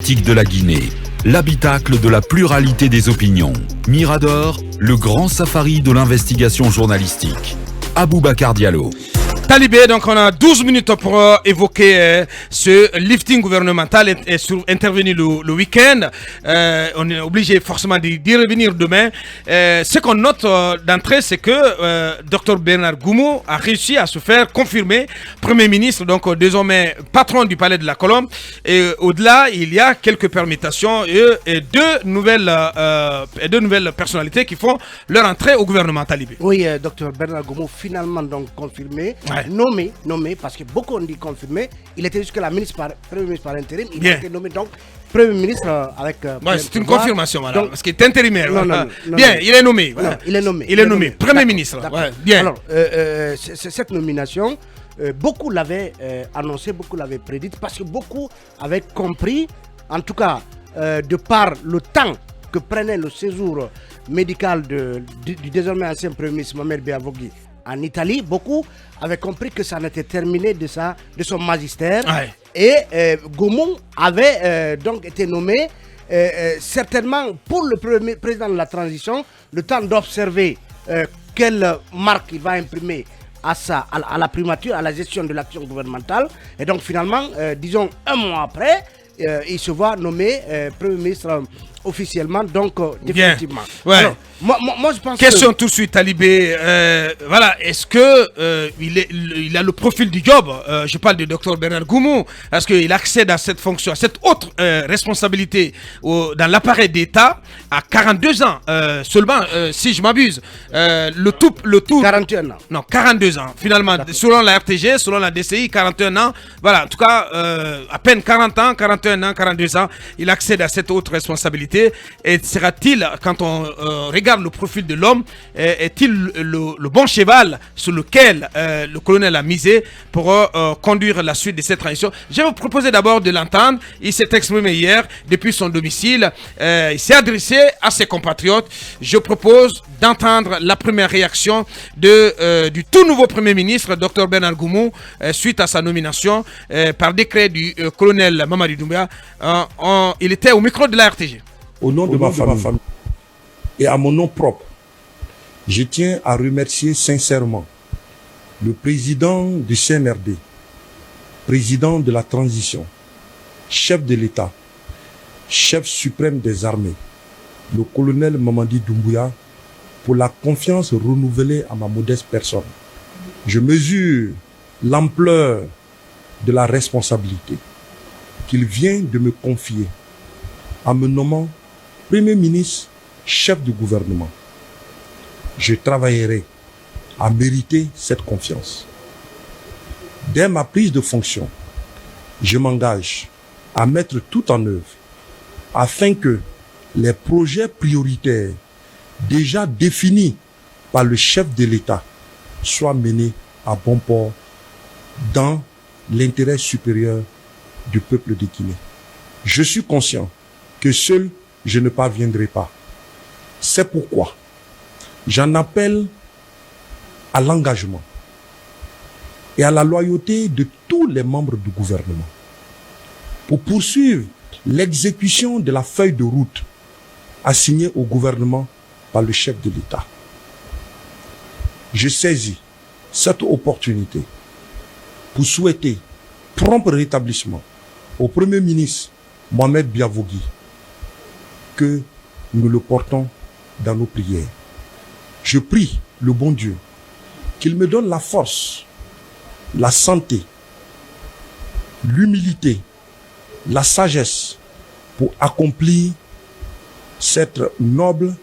politique de la Guinée, l'habitacle de la pluralité des opinions. Mirador, le grand safari de l'investigation journalistique. Aboubacar Diallo. Talibé, donc on a 12 minutes pour évoquer ce lifting gouvernemental intervenu le week-end. On est obligé forcément d'y revenir demain. Ce qu'on note d'entrée, c'est que Dr Bernard Goumou a réussi à se faire confirmer Premier ministre, donc désormais patron du Palais de la Colombe. Et au-delà, il y a quelques permutations et deux nouvelles personnalités qui font leur entrée au gouvernement talibé. Oui, Dr Bernard Goumou finalement donc confirmé. Ouais. Nommé, parce que beaucoup ont dit confirmé. Il était jusque-là Premier ministre par intérim. Il a été nommé donc Premier ministre avec... c'est une confirmation, voilà, parce qu'il est intérimaire. Non, il est nommé. Voilà. Non, il est nommé. Premier ministre. Ouais, bien. Alors, cette nomination, beaucoup l'avaient annoncé, beaucoup l'avaient prédite, parce que beaucoup avaient compris, en tout cas, de par le temps que prenait le séjour médical du désormais ancien Premier ministre Mohamed Biavogui en Italie, beaucoup avaient compris que ça n'était terminé de son magistère. Ouais. Et Goumou avait donc été nommé certainement pour le président de la transition, le temps d'observer quelle marque il va imprimer à la primature, à la gestion de l'action gouvernementale. Et donc finalement, disons un mois après, il se voit nommé Premier ministre officiellement, donc définitivement. Ouais. Alors, moi, je pense question tout de suite, Talibé. Voilà, est-ce que il a le profil du job? Je parle de Dr Bernard Goumou. Est-ce qu'il accède à cette fonction, à cette autre responsabilité dans l'appareil d'État à 42 ans seulement, si je m'abuse. Le tout 41 ans. Non, 42 ans. Finalement, selon la RTG, selon la DCI, 41 ans. Voilà, en tout cas, à peine 40 ans, 41 ans, 42 ans, il accède à cette autre responsabilité. Et sera-t-il, quand on regarde le profil de l'homme, est-il le bon cheval sur lequel le colonel a misé pour conduire la suite de cette transition? Je vais vous proposer d'abord de l'entendre. Il s'est exprimé hier depuis son domicile. Il s'est adressé à ses compatriotes. Je propose d'entendre la première réaction du tout nouveau Premier ministre, Dr Bernard Goumou, suite à sa nomination par décret du colonel Mamadi Doumbouya. Il était au micro de la RTG. Au nom de ma famille et à mon nom propre, je tiens à remercier sincèrement le président du CNRD, président de la transition, chef de l'État, chef suprême des armées, le colonel Mamadi Doumbouya, pour la confiance renouvelée à ma modeste personne. Je mesure l'ampleur de la responsabilité qu'il vient de me confier en me nommant Premier ministre, chef du gouvernement. Je travaillerai à mériter cette confiance. Dès ma prise de fonction, je m'engage à mettre tout en œuvre afin que les projets prioritaires déjà définis par le chef de l'État soient menés à bon port dans l'intérêt supérieur du peuple de Guinée. Je suis conscient que seul je ne parviendrai pas. C'est pourquoi j'en appelle à l'engagement et à la loyauté de tous les membres du gouvernement pour poursuivre l'exécution de la feuille de route assignée au gouvernement par le chef de l'État. Je saisis cette opportunité pour souhaiter prompt rétablissement au Premier ministre Mohamed Biavogui, que nous le portons dans nos prières. Je prie le bon Dieu qu'il me donne la force, la santé, l'humilité, la sagesse pour accomplir cette noble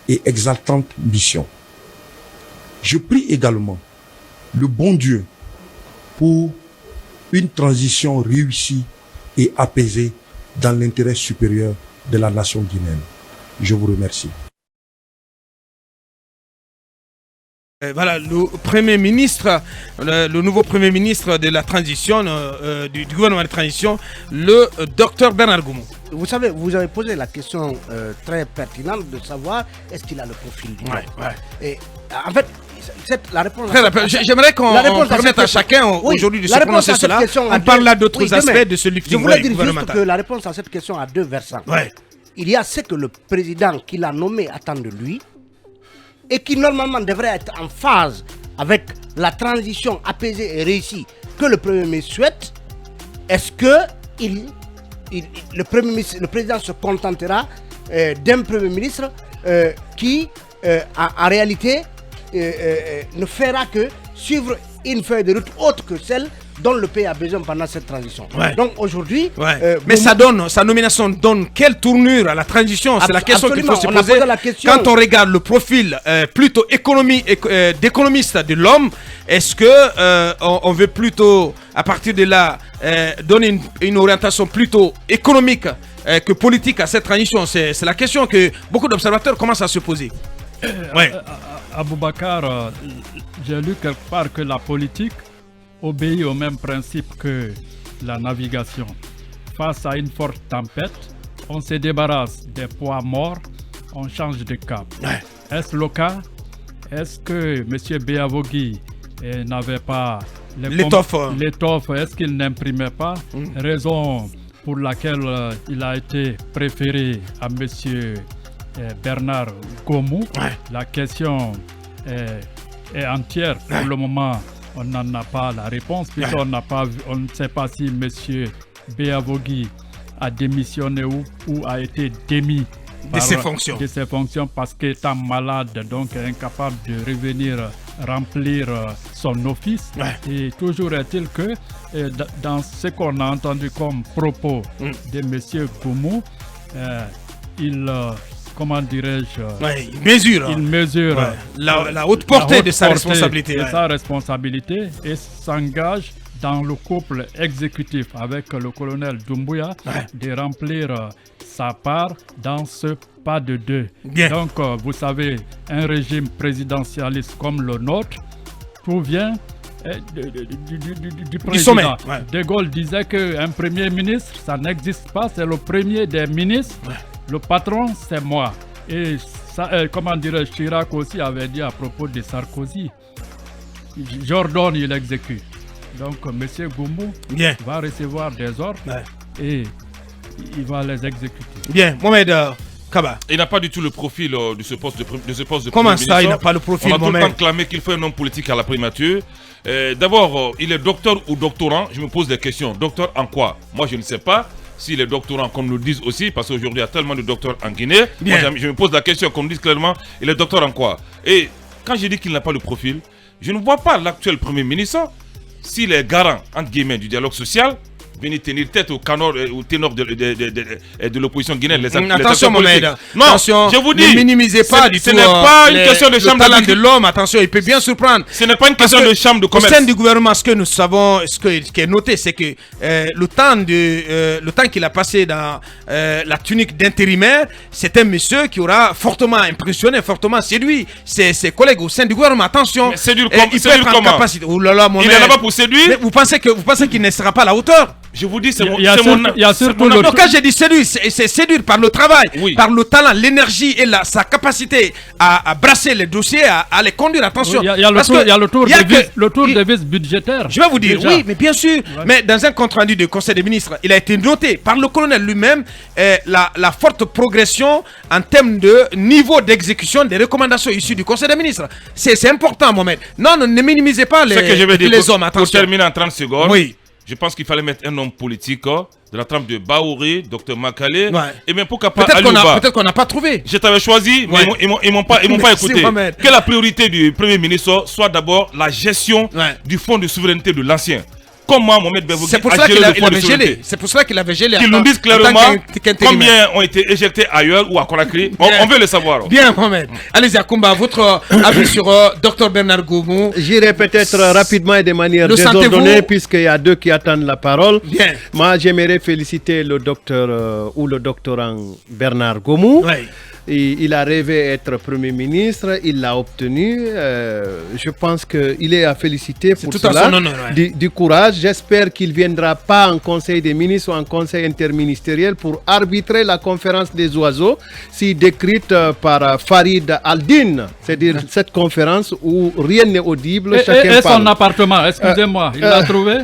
et exaltante mission. Je prie également le bon Dieu pour une transition réussie et apaisée dans l'intérêt supérieur de la nation guinéenne. Je vous remercie. Voilà, le Premier ministre, le nouveau Premier ministre de la transition, du gouvernement de transition, le Dr Bernard Goumou. Vous savez, vous avez posé la question très pertinente de savoir est-ce qu'il a le profil du ouais. Et en fait, la réponse. J'aimerais qu'on permette à chacun aujourd'hui de se prononcer cela. On parle là d'autres aspects de ce lifting. Je voulais dire juste que la réponse à cette question a deux versants. Il y a ce que le président qui l'a nommé attend de lui et qui normalement devrait être en phase avec la transition apaisée et réussie que le Premier ministre souhaite. Est-ce que le président se contentera d'un Premier ministre qui, en réalité, ne fera que suivre une feuille de route autre que celle dont le pays a besoin pendant cette transition. Donc aujourd'hui... mais sa nomination donne quelle tournure à la transition? C'est la question qu'il faut se poser. Quand on regarde le profil plutôt d'économiste de l'homme, est-ce que on veut plutôt, à partir de là, donner une orientation plutôt économique que politique à cette transition? C'est la question que beaucoup d'observateurs commencent à se poser. Aboubacar, j'ai lu quelque part que la politique obéit au même principe que la navigation. Face à une forte tempête, on se débarrasse des poids morts, on change de cap. Est-ce le cas? Est-ce que M. Béavogui n'avait pas l'étoffe? Est-ce qu'il n'imprimait pas? Raison pour laquelle il a été préféré à M. Bernard Gomou. La question est entière. Pour le moment, on n'en a pas la réponse, puisqu'on on ne sait pas si M. Béavogui a démissionné ou a été démis de ses fonctions. Parce qu'étant malade, donc incapable de revenir remplir son office. Et toujours est-il que dans ce qu'on a entendu comme propos de M. Gomou, comment dirais-je, il mesure la haute portée de sa responsabilité. Et s'engage dans le couple exécutif avec le colonel Doumbouya de remplir sa part dans ce pas de deux. Donc, vous savez, un régime présidentialiste comme le nôtre, tout vient du président. Du sommet. De Gaulle disait qu'un premier ministre, ça n'existe pas, c'est le premier des ministres. Le patron, c'est moi. Et ça, comment dirais-je, Chirac aussi avait dit à propos de Sarkozy, j'ordonne, il exécute. Donc, M. Gomou va recevoir des ordres et il va les exécuter. Bien, Mohamed Kaba. Il n'a pas du tout le profil de ce poste de Premier ministre. Comment ça, il n'a pas le profil? On a tout le temps clamé qu'il faut un homme politique à la primature. D'abord, il est docteur ou doctorant. Je me pose des questions. Docteur en quoi? Moi, je ne sais pas. S'il est doctorant, qu'on nous le dise aussi, parce qu'aujourd'hui, il y a tellement de docteurs en Guinée. Moi, je me pose la question, qu'on nous dise clairement, il est docteur en quoi? Et quand je dis qu'il n'a pas le profil, je ne vois pas l'actuel Premier ministre, s'il est garant, entre guillemets, du dialogue social, venir tenir tête au ténor de l'opposition guinéenne. Attention, Mohamed. Non, attention, je vous dis, ne minimisez pas du tout. Ce n'est pas une question de chambre de l'homme. Attention, il peut bien surprendre. Ce n'est pas une question de chambre de commerce. Au sein du gouvernement, ce que nous savons, ce qui est noté, c'est que le temps qu'il a passé dans la tunique d'intérimaire, c'est un monsieur qui aura fortement impressionné, fortement séduit ses collègues au sein du gouvernement. Attention, il séduire comment? Oh là là, il est là-bas pour séduire. Mais vous pensez qu'il ne sera pas à la hauteur? Je vous dis, c'est mon... Donc quand j'ai dit séduire, c'est séduire par le travail, par le talent, l'énergie et sa capacité à brasser les dossiers, à les conduire. Attention. Il y a le tour de vis budgétaire. Je vais vous dire, oui, mais bien sûr. Mais dans un compte rendu du Conseil des ministres, il a été noté par le colonel lui-même la forte progression en termes de niveau d'exécution des recommandations issues du Conseil des ministres. C'est important, Mohamed. Non, ne minimisez pas les hommes. Attention. Pour terminer en 30 secondes. Oui. Je pense qu'il fallait mettre un homme politique de la trempe de Baouri, Dr Makale, et même pourquoi pas Aliouba. Peut-être qu'on n'a pas trouvé. Je t'avais choisi, mais ils m'ont pas écouté. Que la priorité du Premier ministre soit d'abord la gestion du fonds de souveraineté de l'ancien. Comment Mohamed Béavogui a géré le fonds de souveraineté? C'est pour cela qu'il avait gelé. Qu'ils nous disent clairement combien ont été éjectés ailleurs ou à Conakry. On veut le savoir. Bien, Mohamed. Allez-y, Akoumba, votre avis sur Dr Bernard Gomou. J'irai peut-être rapidement et de manière désordonnée, puisqu'il y a deux qui attendent la parole. Bien. Moi, j'aimerais féliciter le docteur ou le doctorant Bernard Gomou. Il a rêvé être Premier ministre, il l'a obtenu. Je pense qu'il est à féliciter pour cela. Du courage. J'espère qu'il ne viendra pas en Conseil des ministres ou en Conseil interministériel pour arbitrer la conférence des oiseaux, si décrite par Farid Aldin. C'est-à-dire cette conférence où rien n'est audible. Et son appartement, excusez-moi, il l'a trouvé?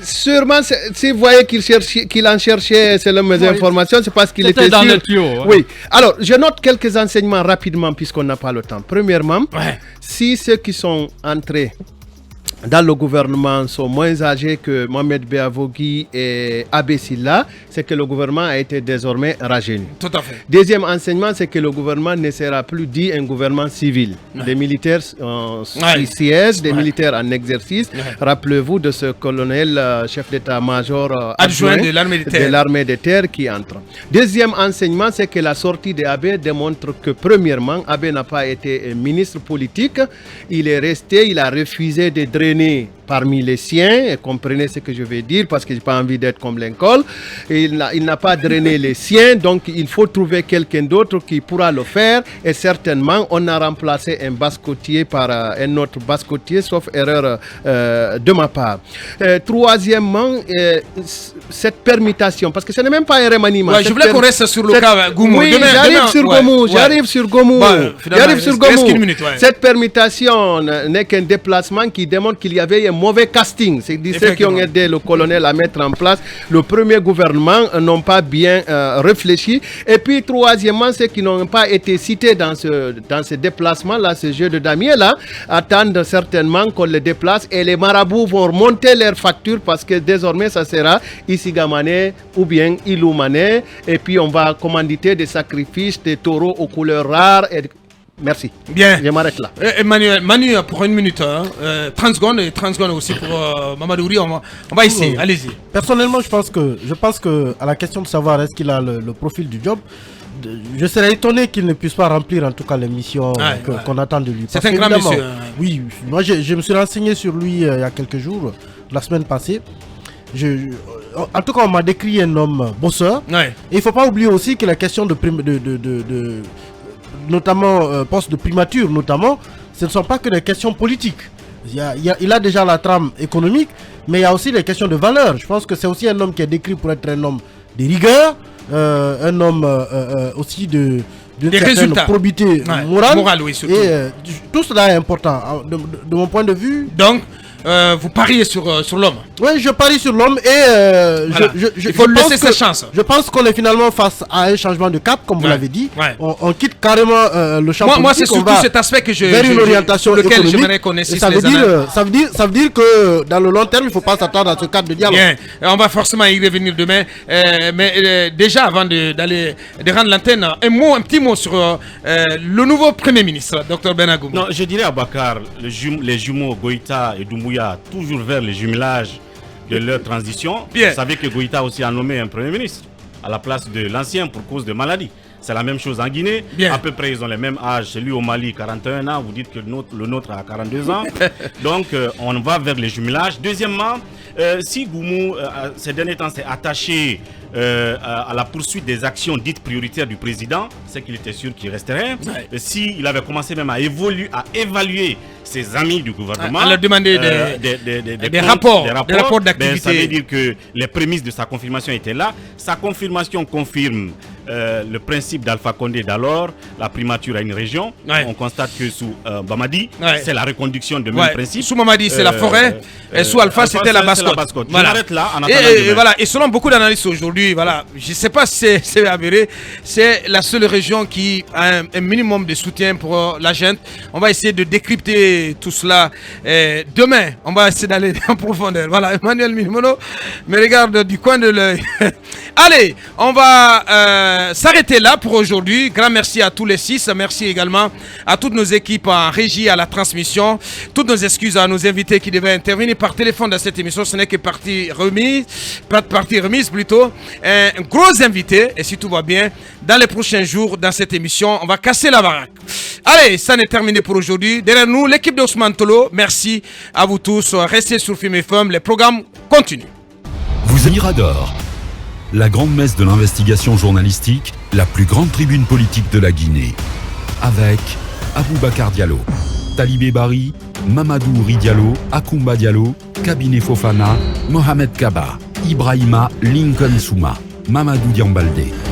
Sûrement, si vous voyez qu'il en cherchait, selon mes informations, c'est parce qu'il était dans sûr. le tuyau. Oui. Alors, je note quelques enseignements rapidement puisqu'on n'a pas le temps. Premièrement, si ceux qui sont entrés dans le gouvernement sont moins âgés que Mohamed Beavogui et Abbé Silla, c'est que le gouvernement a été désormais rajeuni. Tout à fait. Deuxième enseignement, c'est que le gouvernement ne sera plus dit un gouvernement civil. Des militaires en siège, des militaires en exercice. Rappelez-vous de ce colonel chef d'état-major adjoint de l'armée de terre qui entre. Deuxième enseignement, c'est que la sortie d'Abbé démontre que premièrement, Abbé n'a pas été ministre politique. Il est resté, il a refusé de drainer parmi les siens, et comprenez ce que je vais dire parce que je n'ai pas envie d'être comme Lincoln. Il n'a pas drainé les siens, donc il faut trouver quelqu'un d'autre qui pourra le faire, et certainement on a remplacé un basse-côtier par un autre basse-côtier, sauf erreur de ma part. Troisièmement, cette permutation, parce que ce n'est même pas un remaniement. Je voulais qu'on reste sur le cas Goumou. Oui, j'arrive sur Goumou. Cette permutation n'est qu'un déplacement qui démontre qu'il y avait un mauvais casting. C'est ceux qui ont aidé le colonel à mettre en place le premier gouvernement n'ont pas bien réfléchi. Et puis troisièmement, ceux qui n'ont pas été cités dans ce déplacement-là, ce jeu de damier-là, attendent certainement qu'on les déplace et les marabouts vont remonter leurs factures parce que désormais ça sera Isigamane ou bien Iloumane, et puis on va commanditer des sacrifices, des taureaux aux couleurs rares. Merci. Bien. Je m'arrête là. Manu, pour une minute, 30 secondes et 30 secondes aussi pour Mamadouri. On va essayer. Allez-y. Personnellement, je pense que à la question de savoir est-ce qu'il a le profil du job, je serais étonné qu'il ne puisse pas remplir en tout cas les missions qu'on attend de lui. C'est un grand monsieur. Oui, moi je me suis renseigné sur lui il y a quelques jours, la semaine passée. En tout cas, on m'a décrit un homme bosseur. Et il ne faut pas oublier aussi que la question notamment poste de primature, notamment, ce ne sont pas que des questions politiques. Il a déjà la trame économique, mais il y a aussi des questions de valeur. Je pense que c'est aussi un homme qui est décrit pour être un homme de rigueur, un homme aussi d'une certaine probité morale. Oui, surtout. Et tout cela est important de mon point de vue. Donc, vous pariez sur l'homme. Oui, je parie sur l'homme et il faut laisser sa chance. Je pense qu'on est finalement face à un changement de cap, comme vous l'avez dit. On quitte carrément le champ politique. Moi, c'est surtout cet aspect que vers une orientation sur lequel économique. J'aimerais qu'on ait ça veut dire que dans le long terme, il ne faut pas s'attendre à ce cadre de dialogue. Bien, on va forcément y revenir demain. Mais déjà, avant de rendre l'antenne, un petit mot sur le nouveau Premier ministre, Dr Benagoum. Non, je dirais à Bakar, les jumeaux Goïta et Doumbouya, toujours vers le jumelage de leur transition. Bien. Vous savez que Goïta aussi a nommé un Premier ministre à la place de l'ancien pour cause de maladie. C'est la même chose en Guinée. Bien. À peu près, ils ont le même âge. Celui au Mali, 41 ans. Vous dites que le nôtre a 42 ans. Donc, on va vers les jumelages. Deuxièmement, si Goumou, ces derniers temps, s'est attaché à la poursuite des actions dites prioritaires du président, c'est qu'il était sûr qu'il resterait. S'il avait commencé même à évaluer ses amis du gouvernement, à leur demander des rapports d'activité. Ça veut dire que les prémices de sa confirmation étaient là. Sa confirmation confirme le principe d'Alpha Condé d'alors, la primature à une région. On constate que sous Bamadi, c'est la reconduction de même principe. Sous Mamadi, c'est la forêt, et sous Alpha, c'était la basse-côte. Voilà. Là, en et selon beaucoup d'analystes aujourd'hui, voilà, je ne sais pas si c'est avéré, c'est la seule région qui a un minimum de soutien pour la gente. On va essayer de décrypter tout cela. Demain, on va essayer d'aller en profondeur. Voilà, Emmanuel Milmono me regarde du coin de l'œil. Allez, on va s'arrêter là pour aujourd'hui. Grand merci à tous les 6. Merci également à toutes nos équipes en régie, à la transmission. Toutes nos excuses à nos invités qui devaient intervenir par téléphone dans cette émission. Ce n'est que partie remise plutôt. Un gros invité, et si tout va bien, dans les prochains jours, dans cette émission, on va casser la baraque. Allez, ça n'est terminé pour aujourd'hui. Derrière nous, l'équipe d'Ousmane Tolo. Merci à vous tous. Restez sur Film FM. Les programmes continuent. Vous êtes Mirador, la grande messe de l'investigation journalistique la plus grande tribune politique de la Guinée. Avec Aboubacar Diallo, Talibé Bari, Mamadou Ouri Diallo, Akoumba Diallo, Kabinet Fofana, Mohamed Kaba, Ibrahima Lincoln Souma, Mamadou Diambalde.